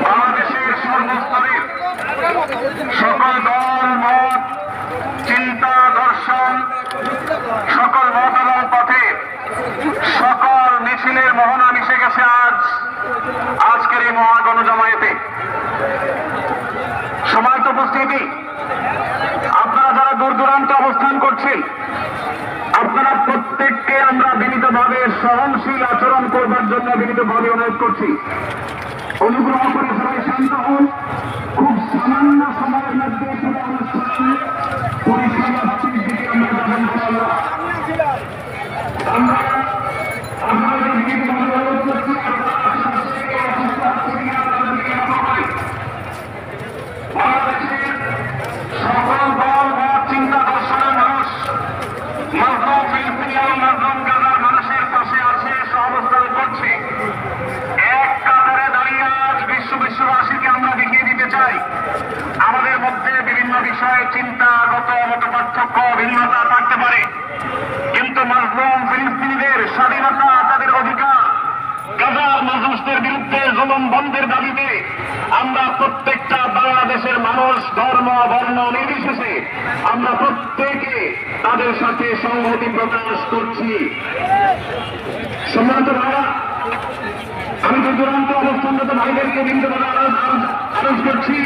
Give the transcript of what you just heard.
বাংলাদেশের সর্বস্তরের সকল দল মত চিন্তা দর্শন সকল মত এবং পথে সকল মিছিলের মোহনা মিশে গেছে আজকের এই মহাগণজমায়েতে। সম্মানিত উপস্থিতি, আপনারা যারা দূর দূরান্তে অবস্থান করছেন, আপনারা প্রত্যেককে আমরা বিনীতভাবে সহনশীল আচরণ করবার জন্য বিনীতভাবে অনুরোধ করছি। অনুগ্রহ করে সবাই শান্ত হন। খুব সামান্য সময়ের মধ্যে পুরো অনুষ্ঠান পরিসমাপ্তির দিকে আমরা যাবেন। আমরা আপনাদের বিনীতভাবে অনুরোধ করছি, বাংলাদেশের সকল দল মত চিন্তা দর্শনের মানুষ মাজলুম ফিলিস্তিনিয়ান মাজলুম গাজার মানুষের পাশে আছে, সহাবস্থান করছে। এক কাতারে দাঁড়িয়ে আজ বিশ্ববাসীকে আমরা দেখিয়ে দিতে চাই, আমাদের মধ্যে বিভিন্ন বিষয়ে চিন্তাগত মত পার্থক্য ভিন্নতা থাকতে পারে, কিন্তু মাজলুম ফিলিস্তিনিদের স্বাধীনতা, তাদের অধিকার, গাজার মানুষদের বিরুদ্ধে জুলুম বন্ধের দাবিতে আমরা প্রত্যেকটা বাংলাদেশের মানুষ ধর্ম বর্ণ নির্বিশেষে আমরা প্রত্যেকে তাদের সাথে সংহতি প্রকাশ করছি। সম্মানিত ভাইরা, আমি দূর দূরান্ত অবস্থানরত ভাইদেরকে বিন্দুভাবে আরোপ করছি,